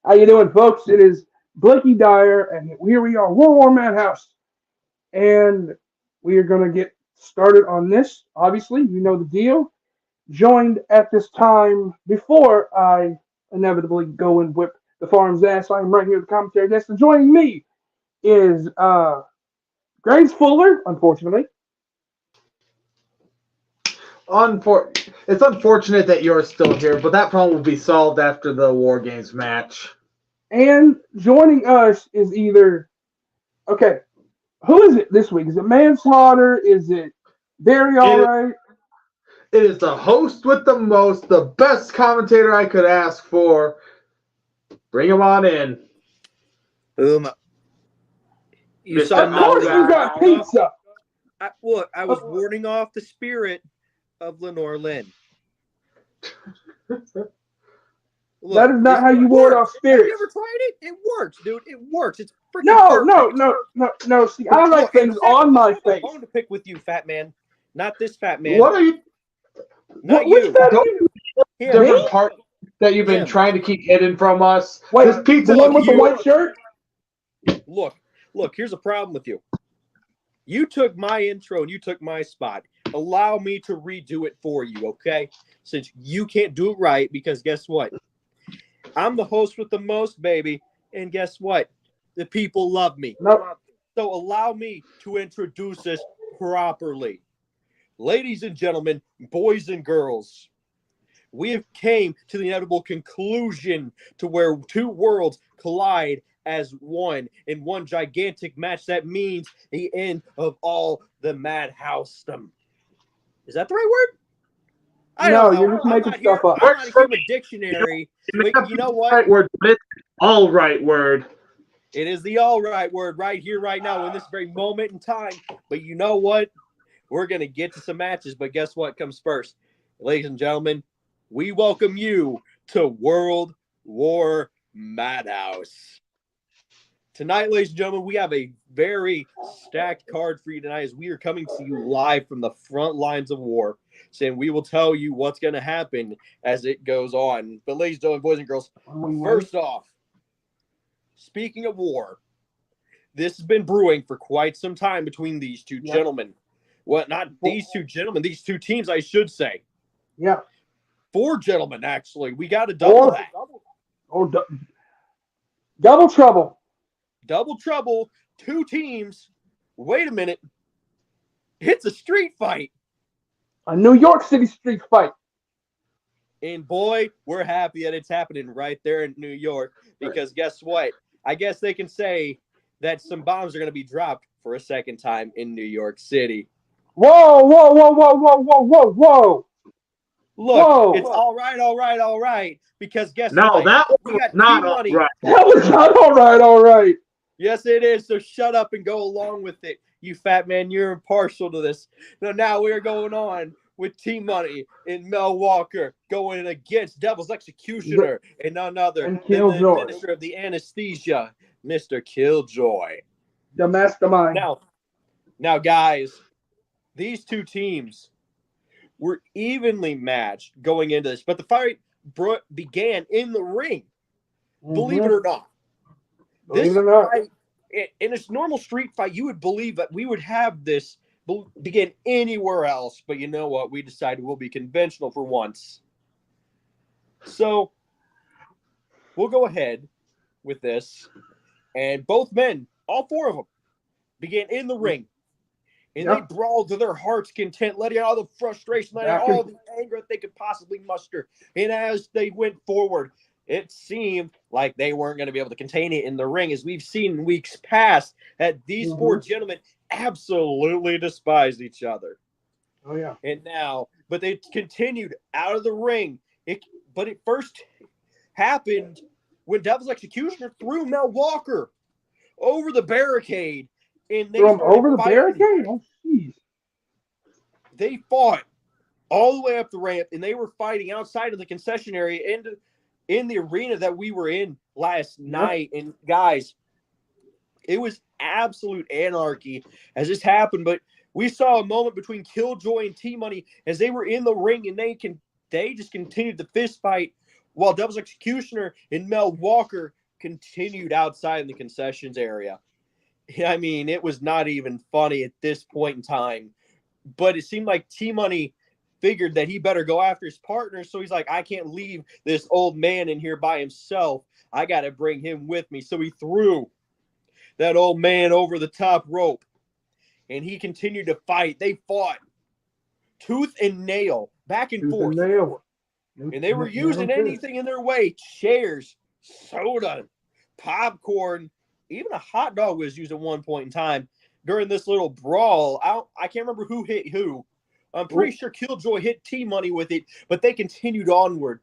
How you doing, folks? It is Blakey Dyer, and here we are, World War Madhouse, and we are going to get started on this. Obviously, you know the deal. Joined at this time before I inevitably go and whip the farm's ass. I am right here at the commentary desk, and joining me is Grace Fuller, unfortunately, It's unfortunate that you're still here, but that problem will be solved after the War Games match. and joining us is either okay. Who is it this week? Is it Manslaughter? Is it Barry? All It, right. it is the host with the most, the best commentator I could ask for. Bring him on in. Um, you Mr. saw Of course, nothing. you got pizza. Look, I was warding off the spirit of Lenore Lynn. Look, That is not how you ward off Have spirits. you ever tried it? It works, dude. It works. It's freaking No, no, perfect. no. See, I like In things fact, on my I have a face. bone to pick with you, fat man. Not this fat man. What are you Not Which you. fat Don't you? different Me? part that you've been Him. trying to keep hidden from us? Wait, This pizza the one with the you- white shirt? Look. Here's a problem with you. You took my intro and you took my spot. Allow me to redo it for you, okay? Since you can't do it right, because guess what? I'm the host with the most, baby. And guess what? The people love me. No. So allow me to introduce this properly. Ladies and gentlemen, boys and girls, we have came to the inevitable conclusion to where two worlds collide as one in one gigantic match that means the end of all the Madhouse. Is that the right word? I No, don't know. you're just I'm making not stuff here. up. I'm not a human dictionary. But you know what? Right word, but it's all right word. It is the all right word right here, right now, in this very moment in time. But you know what? We're going to get to some matches, but guess what comes first? Ladies and gentlemen, we welcome you to World War Madhouse. Tonight, ladies and gentlemen, we have a very stacked card for you tonight as we are coming to you live from the front lines of war. Saying we will tell you what's going to happen as it goes on. But ladies and gentlemen, boys and girls, first off, speaking of war, this has been brewing for quite some time between these two gentlemen. Well, not these two gentlemen, these two teams, I should say. Yeah. 4 gentlemen, actually. We got to double that. Oh, double trouble. Double trouble, 2 teams. Wait a minute. It's a street fight. A New York City street fight. And boy, we're happy that it's happening right there in New York because guess what? I guess they can say that some bombs are going to be dropped for a second time in New York City. Whoa. Look, it's all right. Because guess what? That We was got not team money. right. That was not all right. Yes, it is. So shut up and go along with it. You fat man, you're impartial to this. Now we are going on with Team Money and Mel Walker going against Devil's Executioner and none other And than the Killjoy. administrator of the anesthesia, Mr. Killjoy. The mastermind. Now, guys, these two teams were evenly matched going into this, but the fight began in the ring. Believe it or not. This fight, in a normal street fight, you would believe that we would have this begin anywhere else. But you know what? We decided we'll be conventional for once. So we'll go ahead with this. And both men, all 4 of them, began in the ring. And they brawled to their heart's content, letting out all the frustration, letting out all the anger that they could possibly muster. And as they went forward, it seemed like they weren't going to be able to contain it in the ring, as we've seen in weeks past that these 4 gentlemen absolutely despised each other. Oh, yeah. And now, but they continued out of the ring. But it first happened when Devil's Executioner threw Mel Walker over the barricade. And they From over the fighting. barricade? Oh, jeez. They fought all the way up the ramp, and they were fighting outside of the concession area and in the arena that we were in last night. And guys, it was absolute anarchy as this happened. But we saw a moment between Killjoy and T-Money as they were in the ring, and they just continued the fist fight while Devil's Executioner and Mel Walker continued outside in the concessions area. I mean, it was not even funny at this point in time, but it seemed like T-Money figured that he better go after his partner. So he's like, I can't leave this old man in here by himself. I got to bring him with me. So he threw that old man over the top rope, and he continued to fight. They fought tooth and nail, back and forth. And they were using anything in their way. Chairs, soda, popcorn, even a hot dog was used at one point in time during this little brawl. I can't remember who hit who. I'm pretty sure Killjoy hit T-Money with it, but they continued onward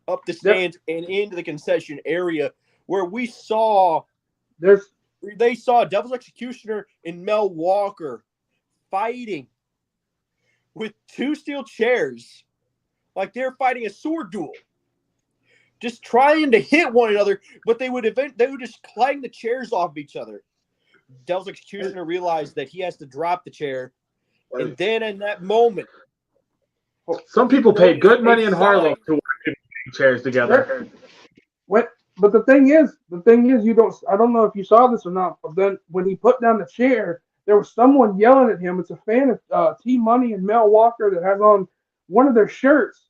up the stands and into the concession area where they saw Devil's Executioner and Mel Walker fighting with two steel chairs. Like they're fighting a sword duel. Just trying to hit one another, but they would just clang the chairs off each other. Devil's Executioner realized that he has to drop the chair. And then in that moment, some people paid good money in Harlem to work in chairs together. But the thing is, you don't. I don't know if you saw this or not. But then when he put down the chair, there was someone yelling at him. It's a fan of T-Money and Mel Walker that has on one of their shirts,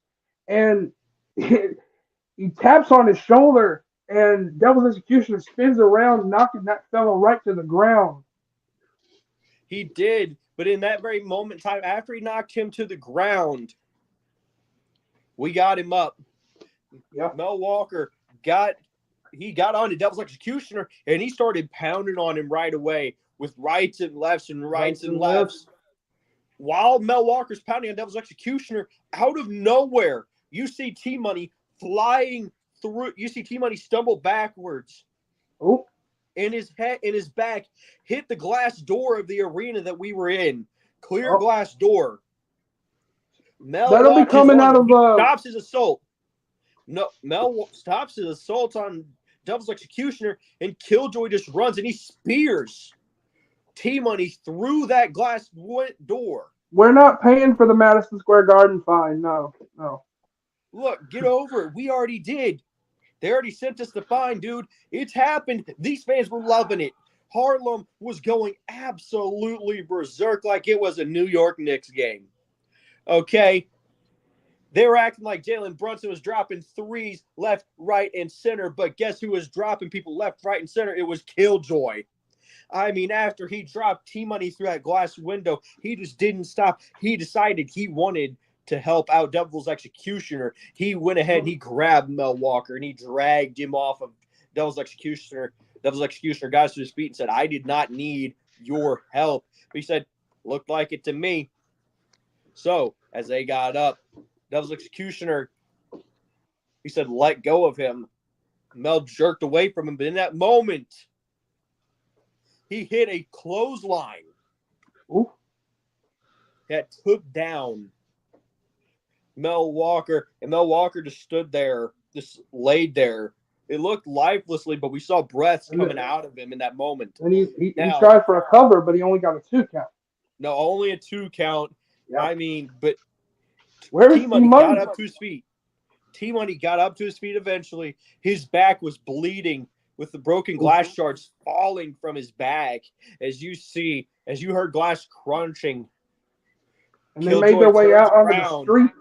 and he taps on his shoulder, and Devil's Executioner spins around, knocking that fellow right to the ground. He did, but in that very moment in time, after he knocked him to the ground, we got him up. Yeah. Mel Walker got on to Devil's Executioner, and he started pounding on him right away with rights and lefts and rights and lefts. While Mel Walker's pounding on Devil's Executioner, out of nowhere, you see T-Money flying through. You see T-Money stumble backwards. Oh. And his head and his back hit the glass door of the arena that we were in. Clear glass door. Mel That'll be coming out of stops his assault. No, Mel stops his assault on Devil's Executioner, and Killjoy just runs and he spears T-Money through that glass door. We're not paying for the Madison Square Garden fine. No. Look, get over it. We already did. They already sent us the fine, dude. It's happened. These fans were loving it. Harlem was going absolutely berserk like it was a New York Knicks game. Okay? They were acting like Jalen Brunson was dropping threes left, right, and center, but guess who was dropping people left, right, and center? It was Killjoy. I mean, after he dropped T-Money through that glass window, he just didn't stop. He decided he wanted to help out Devil's Executioner. He went ahead and he grabbed Mel Walker and he dragged him off of Devil's Executioner. Devil's Executioner got to his feet and said, I did not need your help. But he said, looked like it to me. So as they got up, Devil's Executioner, he said, let go of him. Mel jerked away from him. But in that moment, he hit a clothesline that took down Mel Walker, and Mel Walker just stood there, just laid there. It looked lifelessly, but we saw breaths coming out of him in that moment. And he tried for a cover, but he only got a 2 count. No, only a 2 count. Yeah. I mean, but T-Money got up to his feet. T-Money got up to his feet eventually. His back was bleeding with the broken glass shards falling from his back. As you heard glass crunching. And they made their way out onto the street.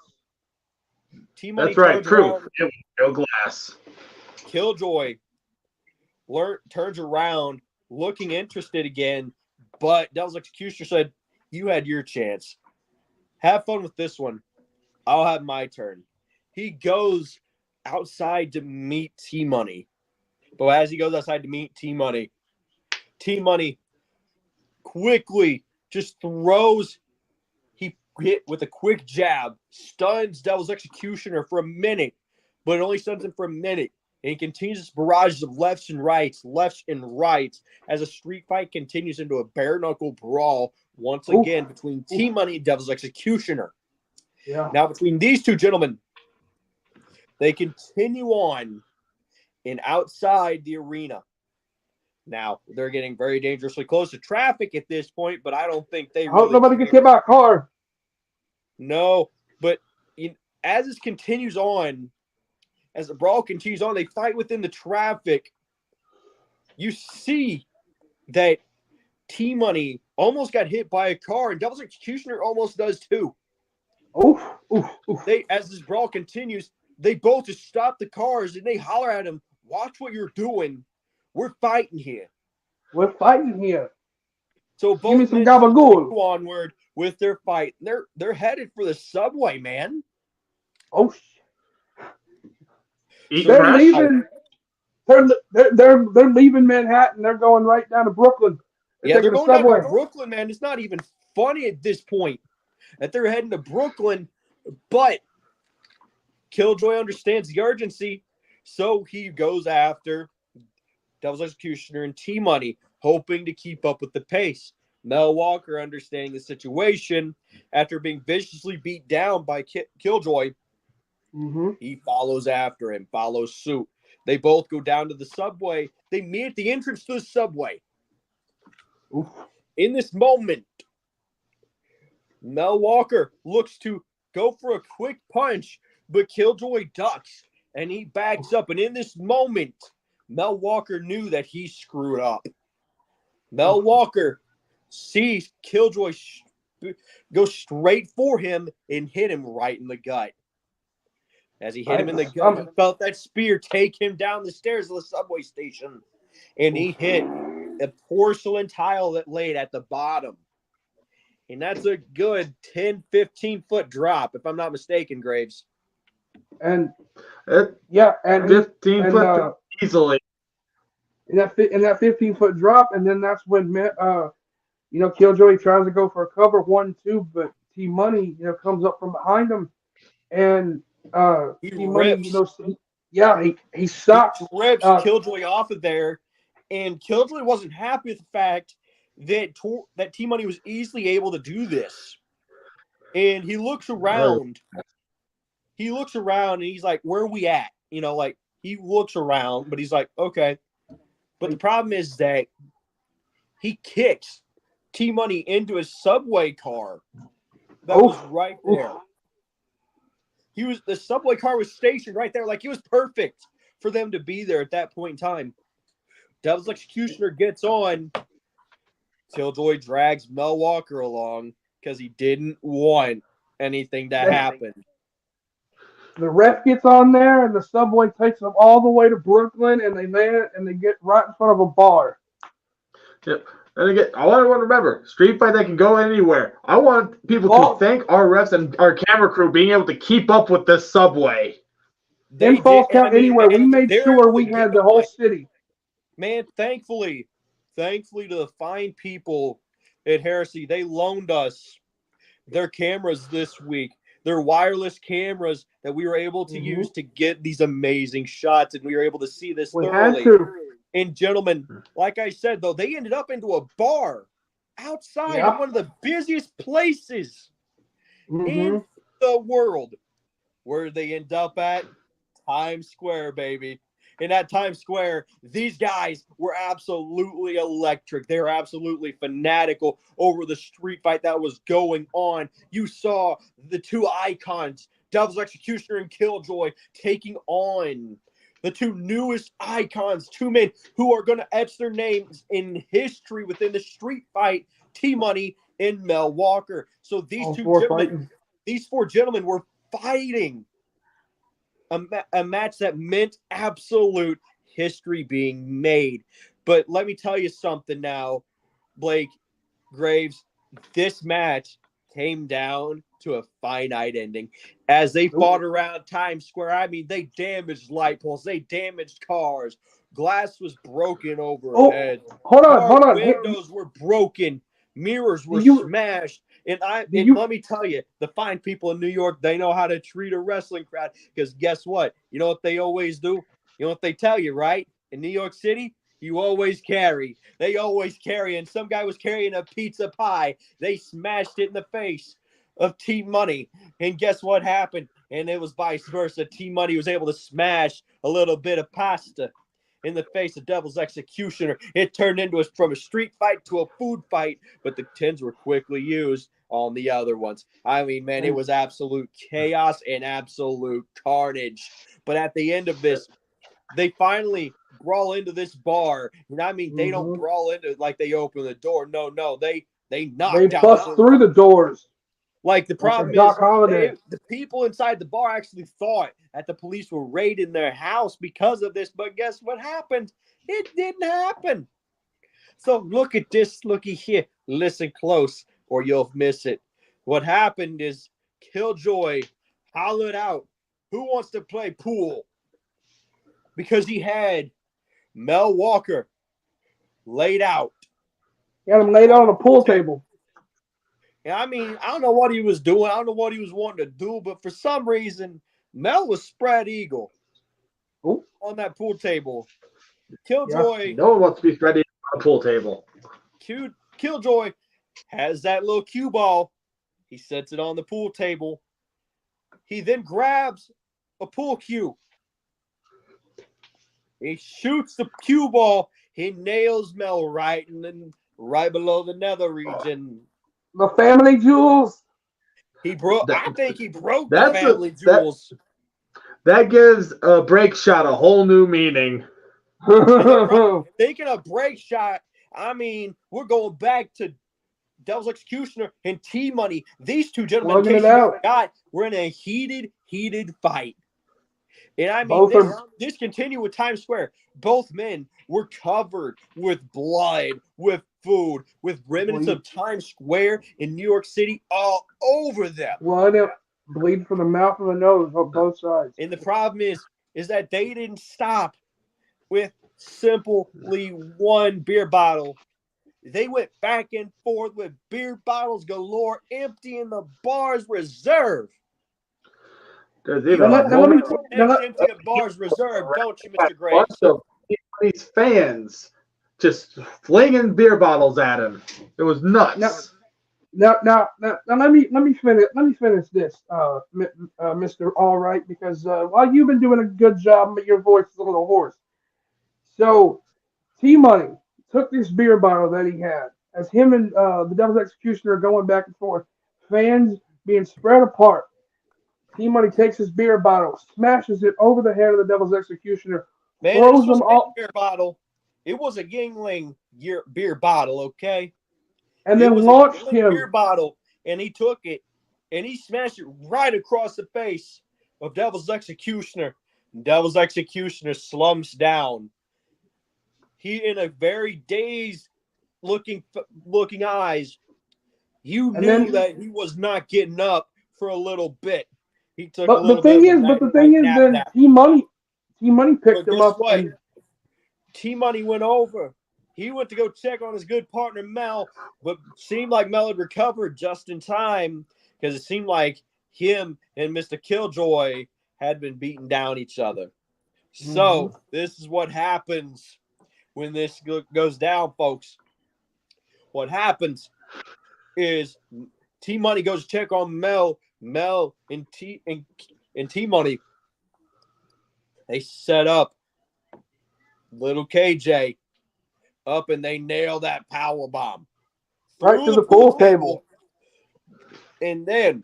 T-Money That's right, true. It was no glass. Killjoy turns around, looking interested again, but Devil's Executioner said, you had your chance. Have fun with this one. I'll have my turn. He goes outside to meet T-Money. But as he goes outside to meet T-Money, T-Money quickly just throws. He hit with a quick jab, stuns Devil's Executioner for a minute, but it only stuns him for a minute. And he continues this barrage of lefts and rights as a street fight continues into a bare-knuckle brawl once again between T-Money and Devil's Executioner. Yeah. Now, between these two gentlemen, they continue on and outside the arena. Now, they're getting very dangerously close to traffic at this point, but I don't think they I hope nobody gets hit by a car. No, but as this continues on, as the brawl continues on, they fight within the traffic. you see that T-Money almost got hit by a car, and Devil's Executioner almost does too. Oof, oof, oof. As this brawl continues, they both just stop the cars and they holler at him, "Watch what you're doing. We're fighting here." We're fighting here. So Give me both some men gabagool. go onward with their fight. They're headed for the subway, man. Oh, Eating they're fresh? leaving. They're leaving Manhattan. They're going right down to Brooklyn. Yeah, they're taking the going down subway. to Brooklyn, man. It's not even funny at this point that they're heading to Brooklyn, but Killjoy understands the urgency, so he goes after Devil's Executioner and T-Money, hoping to keep up with the pace. Mel Walker, understanding the situation, after being viciously beat down by Killjoy, he follows after him, follows suit. They both go down to the subway. They meet at the entrance to the subway. Oof. In this moment, Mel Walker looks to go for a quick punch, but Killjoy ducks, and he backs up. And in this moment, Mel Walker knew that he screwed up. Mel Walker sees Killjoy go straight for him and hit him right in the gut. As he hit him in the gut, he felt that spear take him down the stairs of the subway station. And he hit a porcelain tile that laid at the bottom. And that's a good 10, 15-foot drop, if I'm not mistaken, Graves. And and 15 foot easily. In that 15-foot drop, and then that's when Killjoy tries to go for a cover 1-2, but T-Money comes up from behind him, and T-Money he sucks. He rips Killjoy off of there, and Killjoy wasn't happy with the fact that T-Money was easily able to do this. And he looks around. He looks around, and he's like, "Where are we at?" He looks around, but he's like, "Okay." But the problem is that he kicks T-Money into his subway car that was right there. The subway car was stationed right there. Like, it was perfect for them to be there at that point in time. Devil's Executioner gets on. Killjoy drags Mel Walker along because he didn't want anything to happen. The ref gets on there, and the subway takes them all the way to Brooklyn, and they land, and they get right in front of a bar. Yep. And again, I want everyone to remember, street fight, they can go anywhere. I want people to thank our refs and our camera crew being able to keep up with this subway. In Falls Count Anywhere, we made sure we had the whole city. Man, thankfully to the fine people at Heresy, they loaned us their cameras this week. Their wireless cameras that we were able to use to get these amazing shots, and we were able to see this thoroughly. And gentlemen, like I said, though, they ended up into a bar outside of one of the busiest places in the world. Where they end up at? Times Square, baby. And at Times Square, these guys were absolutely electric. They were absolutely fanatical over the street fight that was going on. You saw the two icons, Devil's Executioner and Killjoy, taking on the two newest icons, two men who are going to etch their names in history within the street fight, T-Money and Mel Walker. So these four gentlemen were fighting a match that meant absolute history being made. But let me tell you something now, Blake, Graves, this match came down to a finite ending. As they fought around Times Square, I mean, they damaged light poles, they damaged cars, glass was broken overhead. Hold on. Windows were broken, mirrors were smashed. And let me tell you, the fine people in New York, they know how to treat a wrestling crowd. Because guess what? You know what they always do? You know what they tell you, right? In New York City, you always carry. They always carry. And some guy was carrying a pizza pie. They smashed it in the face of T-Money. And guess what happened? And it was vice versa. T-Money was able to smash a little bit of pasta in the face of Devil's Executioner. It turned into from a street fight to a food fight, but the tins were quickly used on the other ones. I mean, man, it was absolute chaos and absolute carnage. But at the end of this, they finally brawl into this bar. And I mean, they don't brawl into it like they open the door. No, they knock They down. bust through the doors. Like, the problem Doc is, Holliday. the people inside the bar actually thought that the police were raiding their house because of this. But guess what happened? It didn't happen. So look at this. Looky here. Listen close or you'll miss it. What happened is Killjoy hollered out, "Who wants to play pool?" Because he had Mel Walker laid out. He had him laid out on a pool table. I mean, I don't know what he was doing. I don't know what he was wanting to do, but for some reason, Mel was spread eagle on that pool table. Killjoy. No one wants to be spread eagle on a pool table. Killjoy has that little cue ball. He sets it on the pool table. He then grabs a pool cue. He shoots the cue ball. He nails Mel right below the nether region. The family jewels. I think he broke the family jewels. That gives a break shot a whole new meaning. Thinking of break shot, I mean, we're going back to Devil's Executioner and T-Money. These two gentlemen, we're in a heated fight. And I mean, this continued with Times Square. Both men were covered with blood, with food, with remnants of Times Square in New York City all over them. Bleed from the mouth and the nose on both sides. And the problem is that they didn't stop with simply one beer bottle. They went back and forth with beer bottles galore, emptying the bar's reserve. There's even empty a bar's reserve, don't you, Mr. Graves? A bunch of these fans just flinging beer bottles at him. It was nuts. Now, let me finish this, Mr. All Right, because while you've been doing a good job, but your voice is a little hoarse. So, T-Money took this beer bottle that he had, as him and the Devil's Executioner are going back and forth, fans being spread apart. T-Money takes his beer bottle, smashes it over the head of the Devil's Executioner, throws them all. Beer bottle. It was a Yingling beer bottle, okay? And then launched him. Beer bottle, and he took it, and he smashed it right across the face of Devil's Executioner. Devil's Executioner slumps down. He, in a very dazed looking eyes, you knew that he was not getting up for a little bit. He took but the thing is, then T-Money picked him up. T-Money went over. He went to go check on his good partner Mel, but seemed like Mel had recovered just in time because it seemed like him and Mr. Killjoy had been beating down each other. So this is what happens when this goes down, folks. What happens is T-Money goes to check on Mel and T-Money. They set up little KJ up and they nail that power bomb right to the pool table. And then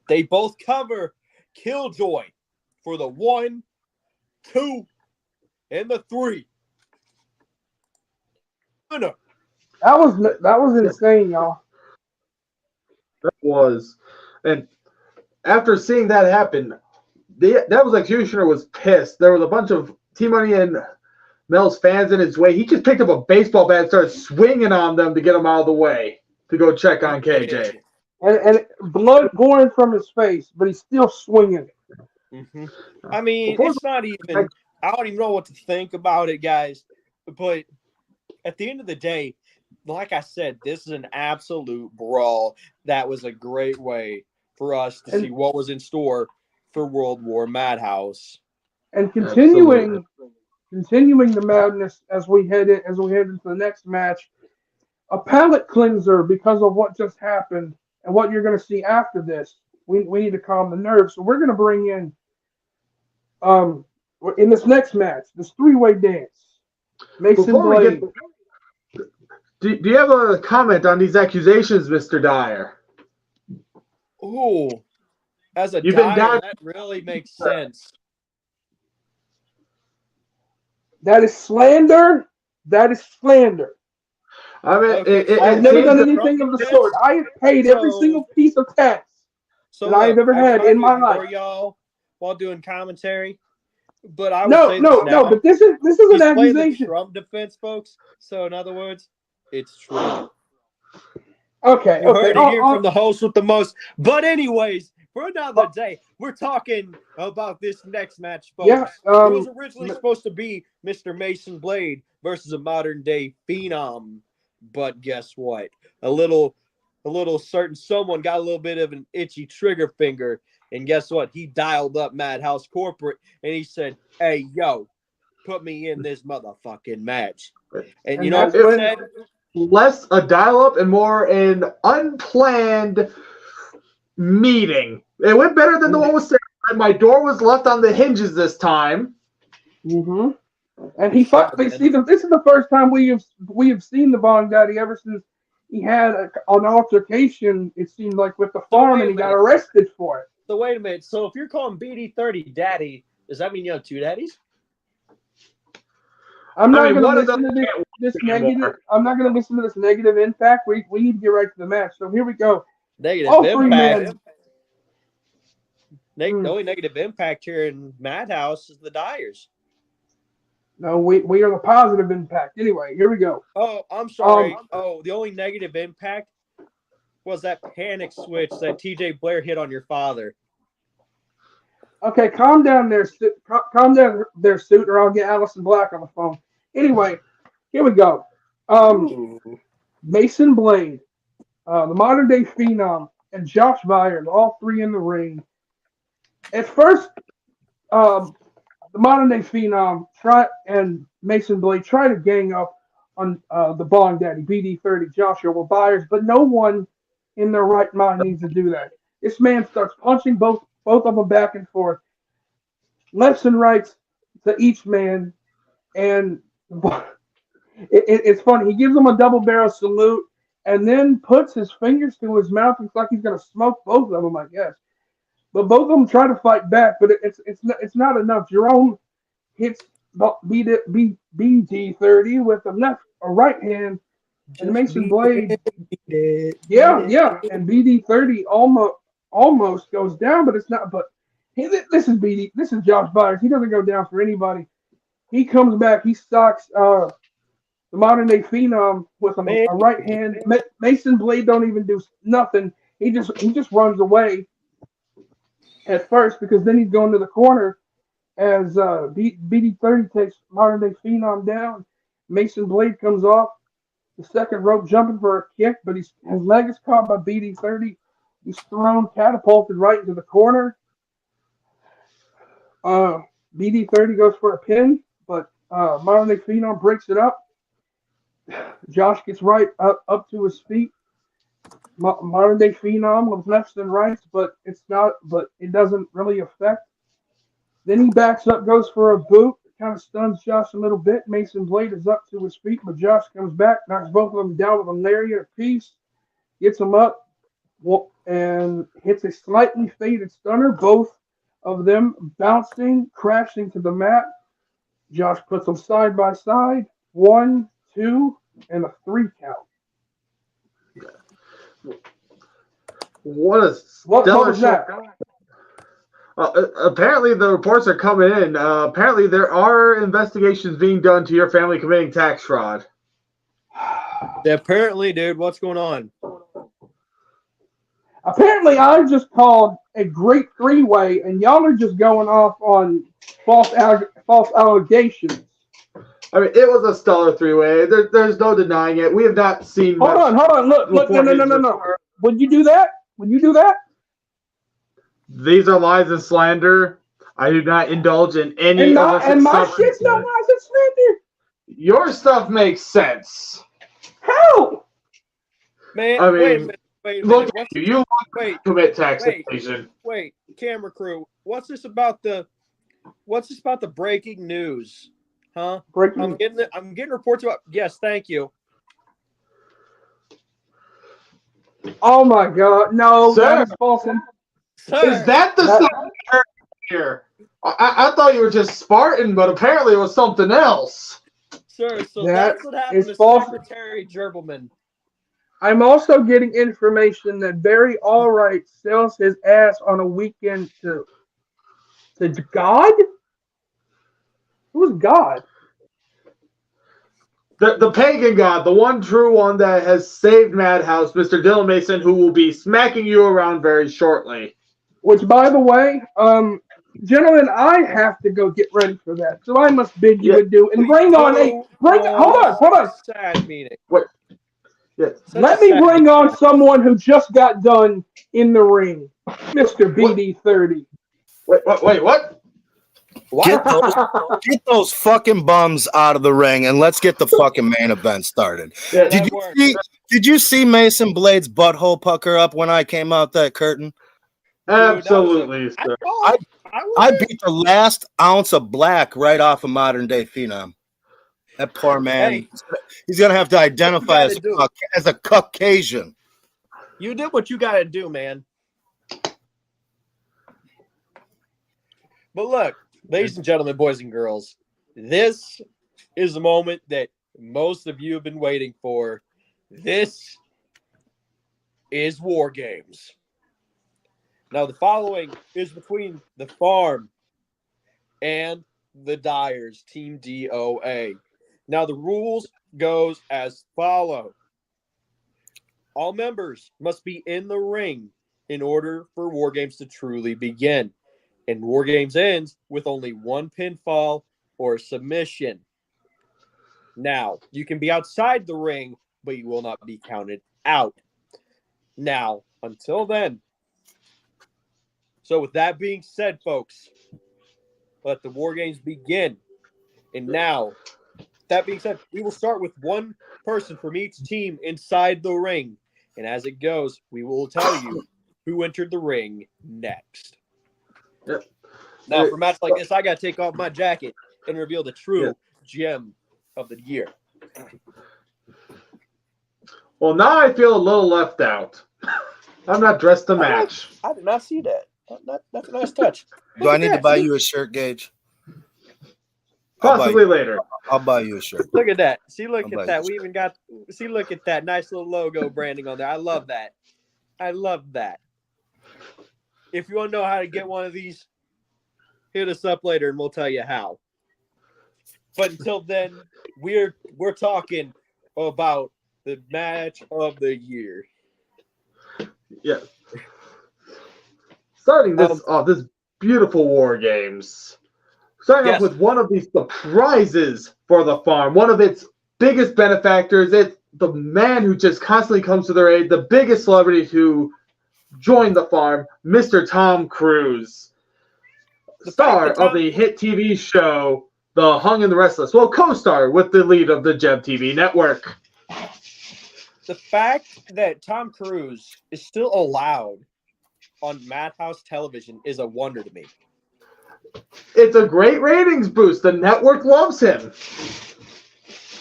they both cover Killjoy for the 1, 2, and the 3. That was insane, y'all. That was, and after seeing that happen, the Devil's Executioner was pissed. There was a bunch of T-Money and Mel's fans in his way. He just picked up a baseball bat and started swinging on them to get them out of the way to go check on KJ. And blood pouring from his face, but he's still swinging. I mean, it's not even. I don't even know what to think about it, guys. But at the end of the day, like I said, this is an absolute brawl. That was a great way for us to see what was in store for World War Madhouse. And continuing the madness as we head into the next match, a palate cleanser because of what just happened and what you're going to see after this. We need to calm the nerves, so we're going to bring in this next match, this 3-way dance. Mason Blade. Do you have a comment on these accusations, Mr. Dyer? Ooh, as a Dyer, that really makes sense. That is slander. That is slander. I mean, Okay, it, I have it never seems done that anything of the Yes. sort. I have paid every So- single piece of tax So that I have look, ever had tried in to my ignore life. y'all while doing commentary, but I will No, say this no, now. no. But this is He's an playing the accusation. Trump defense, folks. So in other words, it's true. Okay, You okay. heard it here from the host with the most. But anyways, for another day, we're talking about this next match, folks. Yeah, It was originally supposed to be Mr. Mason Blade versus a modern day phenom. But guess what? A little certain someone got a little bit of an itchy trigger finger. And guess what? He dialed up Madhouse Corporate and he said, "Hey, yo, put me in this motherfucking match." And you know that's what when- he said? less a dial-up and more an unplanned meeting. It went better than the one with Sarah. My door was left on the hinges this time. Mm-hmm. And he fought. Man. See, this is the first time we have seen the Bong Daddy ever since he had an altercation. It seemed like with the farm, wait a and he got minute. arrested for it. So wait a minute. So if you're calling BD30 daddy, does that mean you have two daddies? I'm not I mean, going one to of them listen to this anymore. negative. I'm not going to listen to this negative impact. We need to get right to the match. So here we go. Negative All three impact. men. The only negative impact here in Madhouse is the Dyers. No, we are the positive impact. Anyway, here we go. Oh, I'm sorry. The only negative impact was that panic switch that TJ Blair hit on your father. Okay, calm down there, calm down there, suit, or I'll get Allison Black on the phone. Anyway, here we go. Mason Blade, the modern day phenom, and Josh Byers, all three in the ring. At first, the modern day phenom and Mason Blade try to gang up on the Bong Daddy, BD30, Joshua Byers, but no one in their right mind needs to do that. This man starts punching both of them back and forth, lefts and rights to each man, and it's funny. He gives them a double barrel salute and then puts his fingers to his mouth. It's like he's gonna smoke both of them, I guess. But both of them try to fight back, but it's not enough. Jerome hits BD30 with a right hand, and Mason Blade, yeah, and BD30 almost goes down, but it's not. But this is Josh Byers. He doesn't go down for anybody. He comes back. He stocks the modern day phenom with a right hand. Mason Blade don't even do nothing. He just runs away at first because then he's going to the corner as BD30 takes modern day phenom down. Mason Blade comes off the second rope jumping for a kick, but his leg is caught by BD30. He's thrown, catapulted right into the corner. BD30 goes for a pin, but modern day phenom breaks it up. Josh gets right up to his feet. Modern day phenom with lefts and rights, but it doesn't really affect. Then he backs up, goes for a boot, kind of stuns Josh a little bit. Mason Blade is up to his feet, but Josh comes back, knocks both of them down with a lariat apiece, gets them up, and hits a slightly faded stunner. Both of them bouncing, crashing to the mat. Josh puts them side by side. 1, 2, and a 3 count. What a What stellar was that? Apparently, the reports are coming in. Apparently, there are investigations being done to your family committing tax fraud. Yeah, apparently, dude, what's going on? Apparently, I just called a great three-way, and y'all are just going off on false allegations. I mean, it was a stellar three-way. There's no denying it. We have not seen. Hold on. Look. No. Would you do that? These are lies and slander. I do not indulge in any And of my shit's not lies and slander. Your stuff makes sense. How? Man, I mean, wait a look, minute. you commit tax evasion. Wait, camera crew. What's this about the breaking news? Huh? I'm getting reports about. Yes, thank you. Oh my God! No, Sir. that is false. Sir, Is that the stuff here? I thought you were just Spartan, but apparently it was something else. Sir, so That that's what happened is to false. Secretary Gerbelman. I'm also getting information that Barry Allwright sells his ass on a weekend to God? Who's God? The pagan god, the one true one that has saved Madhouse, Mr. Dylan Mason, who will be smacking you around very shortly. Which, by the way, gentlemen, I have to go get ready for that. So I must bid you Yeah. adieu and bring on a hold on. Sad meeting. What? Yes. Such Let a me sad bring meeting. on someone who just got done in the ring, Mr. BD30. Wait, what? What? Get those fucking bums out of the ring and let's get the fucking main event started. Yeah, Did you see Mason Blade's butthole pucker up when I came out that curtain? absolutely, sir. I beat the last ounce of black right off of modern day phenom. That poor man, Hey, he's gonna have to identify as a Caucasian. you did what you got to do, man. But look, ladies and gentlemen, boys and girls, this is the moment that most of you have been waiting for. This is War Games. Now, the following is between the Farm and the Dyers, Team DOA. Now, the rules goes as follow. All members must be in the ring in order for War Games to truly begin. And War Games ends with only one pinfall or submission. Now, you can be outside the ring, but you will not be counted out. Now, until then. So with that being said, folks, let the War Games begin. And now, that being said, we will start with one person from each team inside the ring. And as it goes, we will tell you who entered the ring next. Yep. Now, for a match like this, I got to take off my jacket and reveal the true gem of the year. Well, now I feel a little left out. I'm not dressed to match. I did not see that. That's a nice touch. Do I need to buy you a shirt, Gage? Possibly later. I'll buy you a shirt. Look at that. See, look I'll at buy that. you We even got, look at that nice little logo branding on there. I love that. I love that. If you want to know how to get one of these, hit us up later and we'll tell you how. But until then, we're talking about the match of the year. Yeah. Starting this this beautiful War Games. Starting off with one of these surprises for the Farm. One of its biggest benefactors. It's the man who just constantly comes to their aid. The biggest celebrity to join the Farm, Mr. Tom Cruise. Star of the hit TV show, The Hung and the Restless. Well, co-star with the lead of the Jeb TV network. The fact that Tom Cruise is still allowed on Madhouse television is a wonder to me. It's a great ratings boost. The network loves him.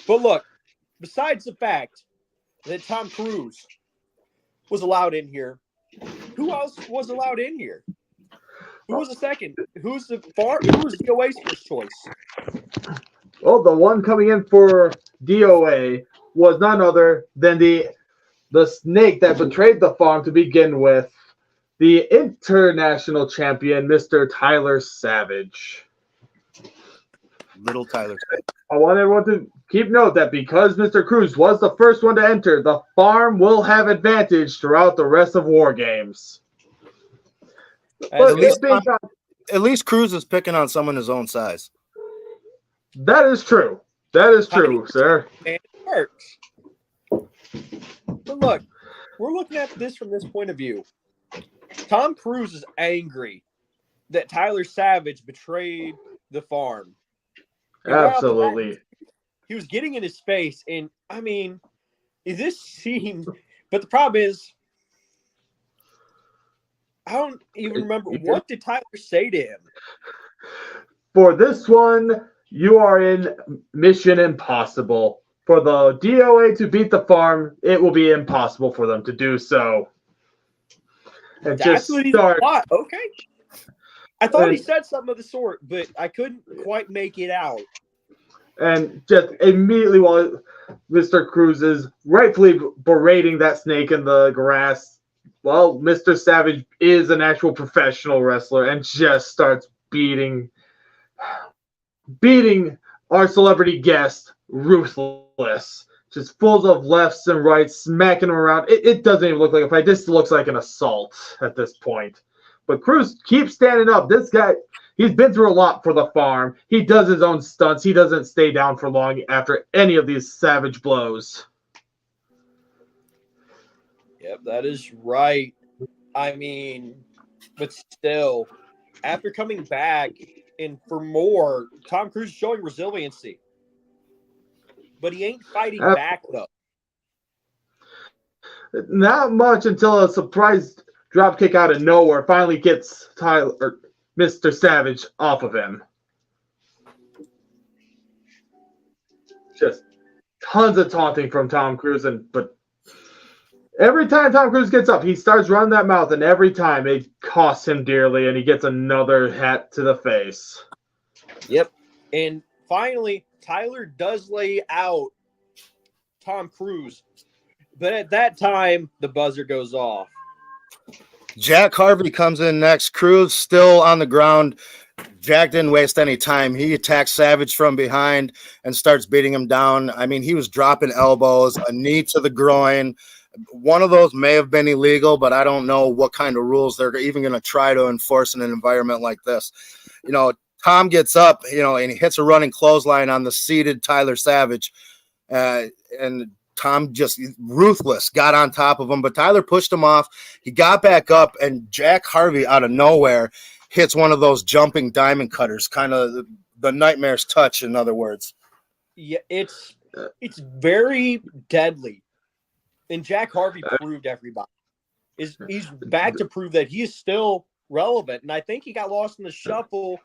But look, besides the fact that Tom Cruise was allowed in here, who else was allowed in here? Who was the second? Who was the Oasis choice? Well, the one coming in for DOA was none other than the snake that betrayed the Farm to begin with, the international champion, Mr. Tyler Savage. Little Tyler Savage. I want everyone to keep note that because Mr. Cruz was the first one to enter, the Farm will have advantage throughout the rest of War Games. But at least Cruz is picking on someone his own size. That is true. That is true, sir. It works. But look, we're looking at this from this point of view. Tom Cruise is angry that Tyler Savage betrayed the Farm. And absolutely. He was getting in his face, and I mean, this scene. But the problem is, I don't even remember what did Tyler say to him. For this one, you are in Mission Impossible. For the DOA to beat the Farm, it will be impossible for them to do so. And That's just what he start. thought. Okay. I thought he said something of the sort, but I couldn't quite make it out. And just immediately while Mr. Cruz is rightfully berating that snake in the grass, well, Mr. Savage is an actual professional wrestler and just starts beating our celebrity guest ruthless. Just full of lefts and rights, smacking him around. It doesn't even look like a fight. This looks like an assault at this point. But Cruz keeps standing up. This guy, he's been through a lot for the farm. He does his own stunts. He doesn't stay down for long after any of these savage blows. Yep, that is right. I mean, but still, after coming back and for more, Tom Cruise is showing resiliency. But he ain't fighting back, though. Not much until a surprise drop kick out of nowhere finally gets Mr. Savage off of him. Just tons of taunting from Tom Cruise, but every time Tom Cruise gets up, he starts running that mouth, and every time it costs him dearly, and he gets another hat to the face. Yep. And finally, Tyler does lay out Tom Cruise. But at that time, the buzzer goes off. Jack Harvey comes in next. Cruz still on the ground. Jack didn't waste any time. He attacks Savage from behind and starts beating him down. I mean, he was dropping elbows, a knee to the groin. One of those may have been illegal, but I don't know what kind of rules they're even going to try to enforce in an environment like this. You know, Tom gets up, and he hits a running clothesline on the seated Tyler Savage. And Tom just ruthless got on top of him, but Tyler pushed him off. He got back up, and Jack Harvey out of nowhere hits one of those jumping diamond cutters, kind of the nightmare's touch, in other words. Yeah, it's very deadly. And Jack Harvey proved everybody. He's back to prove that he is still relevant. And I think he got lost in the shuffle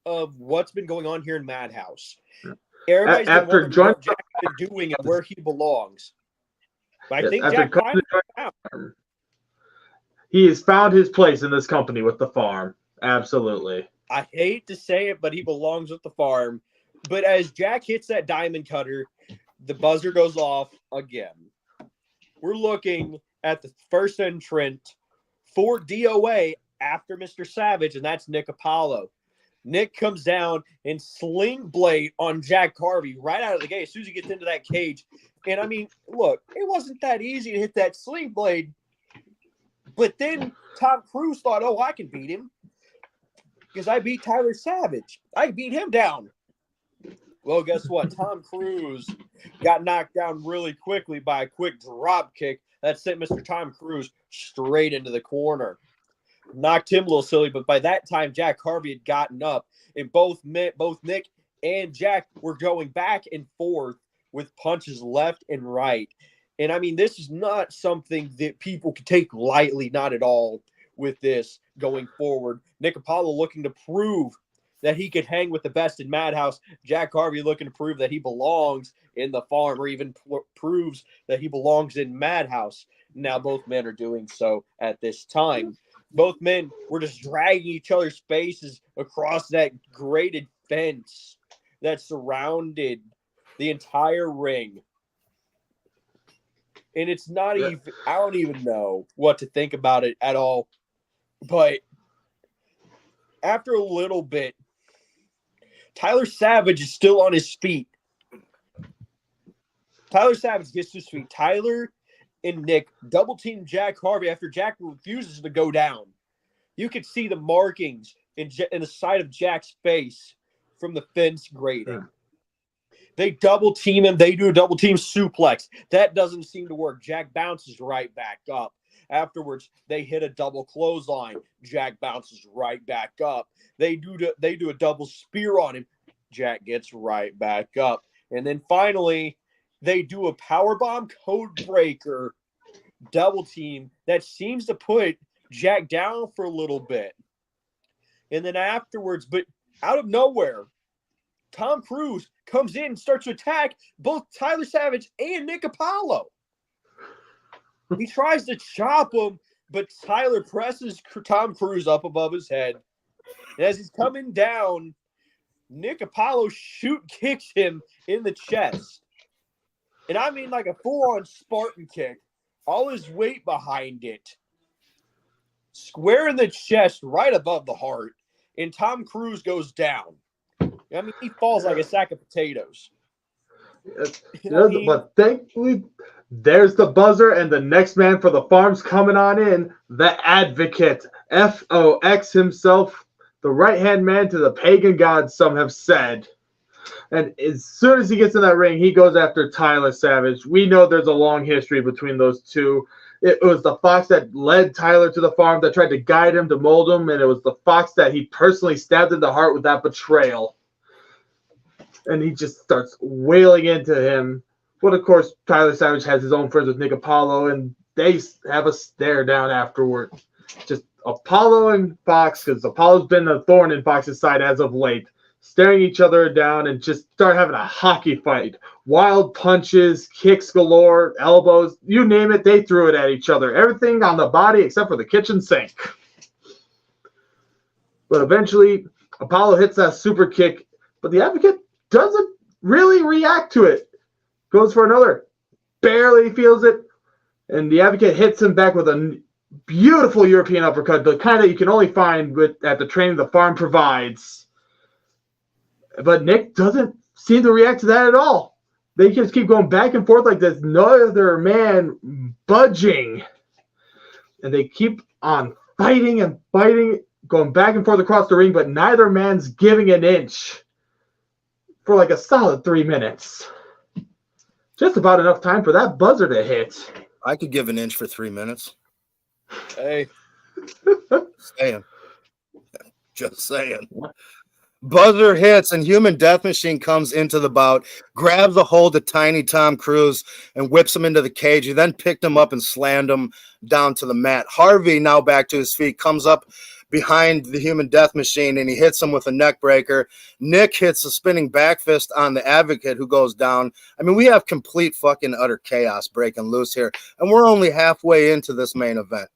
of what's been going on here in Madhouse. Everybody's been wondering what Jack's been doing and where he belongs. But I think Jack finally found. He has found his place in this company with the farm. Absolutely. I hate to say it, but he belongs with the farm. But as Jack hits that diamond cutter, the buzzer goes off again. We're looking at the first entrant for DOA after Mr. Savage, and that's Nick Apollo. Nick comes down and sling blade on Jack Harvey right out of the gate as soon as he gets into that cage. And, I mean, look, it wasn't that easy to hit that sling blade. But then Tom Cruise thought, oh, I can beat him because I beat Tyler Savage. I beat him down. Well, guess what? Tom Cruise got knocked down really quickly by a quick drop kick that sent Mr. Tom Cruise straight into the corner. Knocked him a little silly, but by that time, Jack Harvey had gotten up, and both Nick and Jack were going back and forth with punches left and right. And, I mean, this is not something that people can take lightly, not at all, with this going forward. Nick Apollo looking to prove that he could hang with the best in Madhouse. Jack Harvey looking to prove that he belongs in the farm, or even proves that he belongs in Madhouse. Now both men are doing so at this time. Both men were just dragging each other's faces across that grated fence that surrounded the entire ring. And it's not even, I don't even know what to think about it at all. But after a little bit, Tyler Savage is still on his feet. Tyler Savage gets to his feet. Tyler and Nick double team Jack Harvey after Jack refuses to go down. You could see the markings in the side of Jack's face from the fence grating. Yeah. They double team him. They do a double team suplex. That doesn't seem to work. Jack bounces right back up. Afterwards, they hit a double clothesline. Jack bounces right back up. They do a double spear on him. Jack gets right back up. And then finally, they do a powerbomb code breaker double team that seems to put Jack down for a little bit. And then afterwards, but out of nowhere, Tom Cruise comes in and starts to attack both Tyler Savage and Nick Apollo. He tries to chop him, but Tyler presses Tom Cruise up above his head And as he's coming down, Nick Apollo kicks him in the chest. And I mean like a full-on Spartan kick. All his weight behind it. Square in the chest, right above the heart. And Tom Cruise goes down. I mean, he falls like a sack of potatoes. But thankfully, there's the buzzer, and the next man for the farm's coming on in. The Advocate, FOX himself, the right-hand man to the pagan gods, some have said. And as soon as he gets in that ring, he goes after Tyler Savage. We know there's a long history between those two. It was the fox that led Tyler to the farm, that tried to guide him, to mold him, and it was the fox that he personally stabbed in the heart with that betrayal. And he just starts wailing into him. But of course, Tyler Savage has his own friends with Nick Apollo, and they have a stare down afterward. Just Apollo and Fox, because Apollo's been a thorn in Fox's side as of late, staring each other down and just start having a hockey fight. Wild punches, kicks galore, elbows, you name it, they threw it at each other. Everything on the body except for the kitchen sink. But eventually, Apollo hits that super kick, but the Advocate doesn't really react to it. Goes for another. Barely feels it. And the Advocate hits him back with a beautiful European uppercut, the kind that you can only find at the training the farm provides. But Nick doesn't seem to react to that at all. They just keep going back and forth like this. No other man budging. And they keep on fighting and fighting, going back and forth across the ring, but neither man's giving an inch for like a solid 3 minutes. Just about enough time for that buzzer to hit. I could give an inch for 3 minutes. Hey. Saying. Just saying. Buzzer hits and Human Death Machine comes into the bout, grabs a hold of tiny Tom Cruise and whips him into the cage. He then picked him up and slammed him down to the mat. Harvey, now back to his feet, comes up behind the Human Death Machine and he hits him with a neck breaker. Nick hits a spinning back fist on the Advocate, who goes down. I mean, we have complete fucking utter chaos breaking loose here, and we're only halfway into this main event.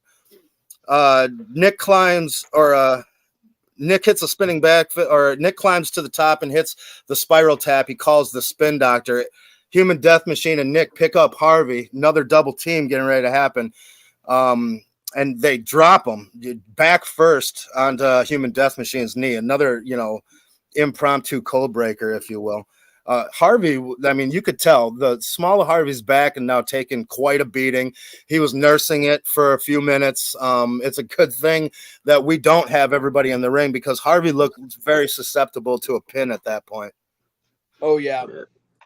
Nick hits a spinning back, or Nick climbs to the top and hits the spiral tap. He calls the spin doctor. Human Death Machine and Nick pick up Harvey. Another double team getting ready to happen. And they drop him back first onto Human Death Machine's knee. Another, impromptu code breaker, if you will. Harvey, I mean, you could tell the small Harvey's back and now taking quite a beating. He was nursing it for a few minutes. It's a good thing that we don't have everybody in the ring, because Harvey looked very susceptible to a pin at that point. Oh, yeah.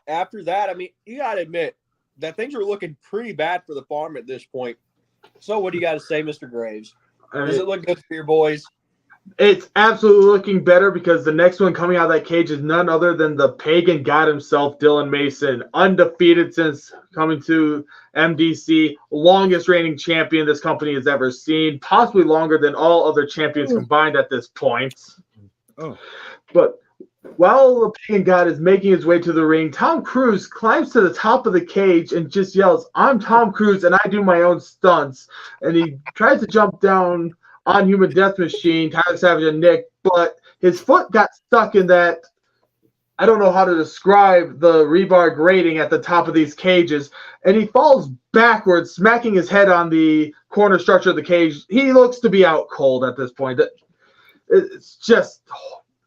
After that, I mean, you got to admit that things are looking pretty bad for the farm at this point. So what do you got to say, Mr. Graves? Does it look good for your boys? It's absolutely looking better, because the next one coming out of that cage is none other than the pagan god himself, Dylan Mason, undefeated since coming to MDC, longest reigning champion this company has ever seen, possibly longer than all other champions combined at this point. Oh. But while the pagan god is making his way to the ring, Tom Cruise climbs to the top of the cage and just yells, "I'm Tom Cruise and I do my own stunts." And he tries to jump down on Human Death Machine, Tyler Savage, and Nick, but his foot got stuck in that, I don't know how to describe the rebar grating at the top of these cages, and he falls backwards, smacking his head on the corner structure of the cage. He looks to be out cold at this point. It's just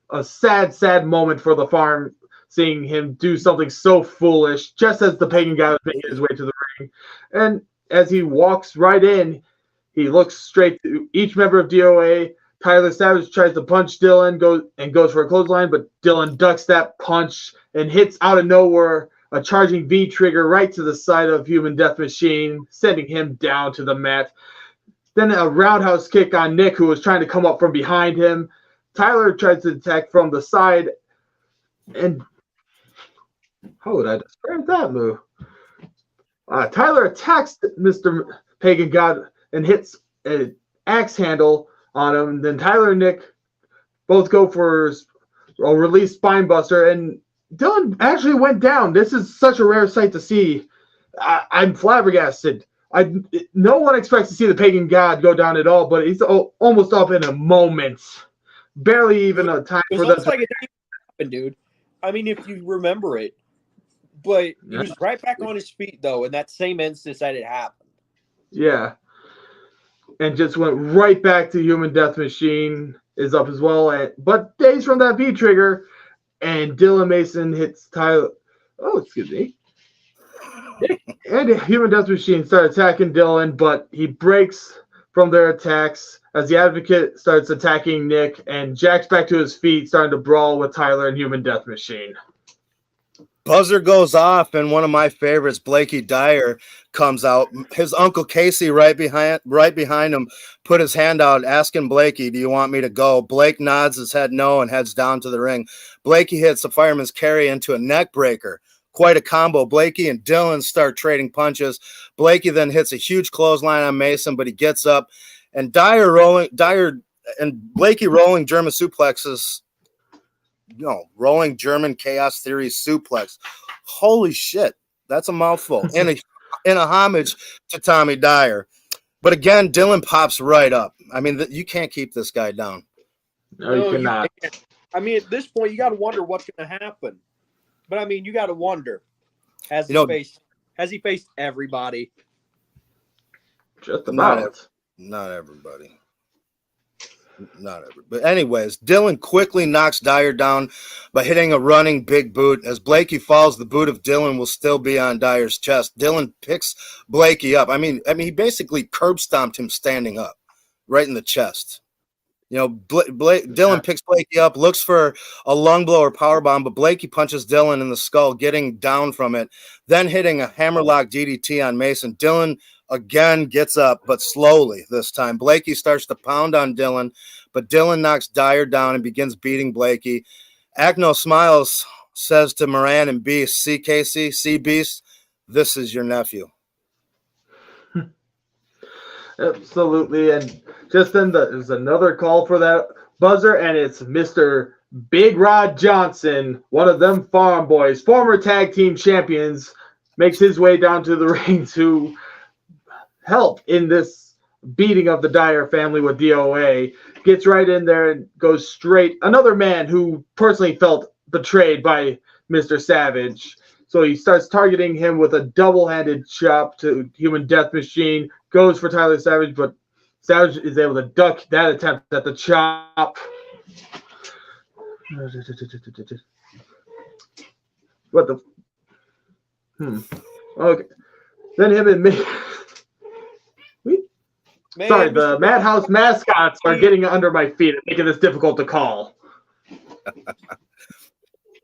a sad, sad moment for the farm, seeing him do something so foolish, just as the pagan guy was making his way to the ring. And as he walks right in, he looks straight to each member of DOA. Tyler Savage tries to punch Dylan, goes for a clothesline, but Dylan ducks that punch and hits out of nowhere a charging V trigger right to the side of Human Death Machine, sending him down to the mat. Then a roundhouse kick on Nick, who was trying to come up from behind him. Tyler tries to attack from the side, and how would I describe that move? Tyler attacks Mr. Pagan God and hits an axe handle on him. Then Tyler and Nick both go for a release spine buster, and Dylan actually went down. This is such a rare sight to see. I'm flabbergasted. No one expects to see the pagan god go down at all, but he's almost up in a moment. barely even a time It was for them almost to. like it didn't even happen, dude. I mean, if you remember it, but he was right back on his feet though in that same instance that it happened. Yeah, and just went right back to Human Death Machine is up as well. But days from that V trigger, and Dylan Mason hits Tyler. Oh, excuse me. And Human Death Machine start attacking Dylan, but he breaks from their attacks as the Advocate starts attacking Nick, and Jack's back to his feet, starting to brawl with Tyler and Human Death Machine. Buzzer goes off, and one of my favorites, Blakey Dyer, comes out. His uncle Casey right behind him, put his hand out, asking Blakey, "Do you want me to go?" Blake nods his head no and heads down to the ring. Blakey hits the fireman's carry into a neck breaker. Quite a combo. Blakey and Dylan start trading punches. Blakey then hits a huge clothesline on Mason, but he gets up, and Dyer and Blakey rolling German suplexes. Rolling German Chaos Theory suplex. Holy shit, that's a mouthful. In a homage to Tommy Dyer. But again, Dylan pops right up. I mean, you can't keep this guy down. No, you cannot. Can't. I mean, at this point, you got to wonder what's going to happen. But I mean, you got to wonder: has he faced everybody? Just about. Not everybody. But anyways, Dylan quickly knocks Dyer down by hitting a running big boot. As Blakey falls, the boot of Dylan will still be on Dyer's chest. Dylan picks Blakey up. I mean, he basically curb stomped him standing up, right in the chest. Dylan picks Blakey up, looks for a lung blow or powerbomb, but Blakey punches Dylan in the skull, getting down from it, then hitting a hammerlock DDT on Mason. Dylan again gets up, but slowly this time. Blakey starts to pound on Dylan, but Dylan knocks Dyer down and begins beating Blakey. Acno smiles, says to Moran and Beast, "See, Casey, see, Beast, this is your nephew." Absolutely. And just then there's another call for that buzzer, and it's Mr. Big Rod Johnson, one of them farm boys, former tag team champions, makes his way down to the ring to help in this beating of the Dyer family with DOA. Gets right in there and goes straight. Another man who personally felt betrayed by Mr. Savage. So he starts targeting him with a double-handed chop to Human Death Machine. Goes for Tyler Savage, but Savage is able to duck that attempt at the chop. What the? Okay. Then him and me. Sorry, the Madhouse mascots are getting under my feet and making this difficult to call.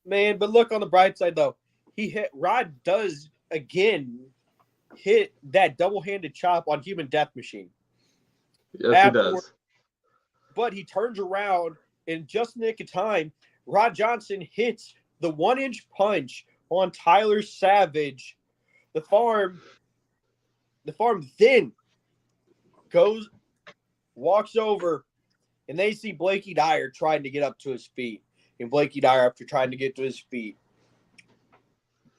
Man, but look on the bright side, though. Rod does, again, hit that double-handed chop on Human Death Machine. Yes, he does. But he turns around, in just the nick of time, Rod Johnson hits the 1-inch punch on Tyler Savage. The farm then walks over, and they see Blakey Dyer trying to get up to his feet. And Blakey Dyer, after trying to get to his feet,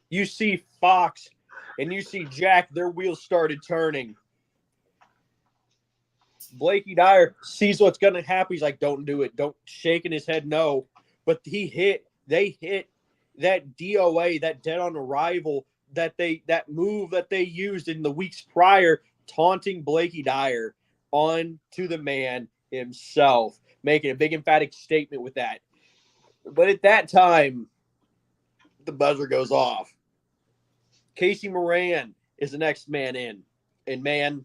you see Fox and you see Jack, their wheels started turning. Blakey Dyer sees what's going to happen. He's like, "Don't do it." Don't, shaking his head no. But they hit that DOA, that dead on arrival, that move that they used in the weeks prior, taunting Blakey Dyer onto the man himself, making a big emphatic statement with that. But at that time, the buzzer goes off. Casey Moran is the next man in. And man,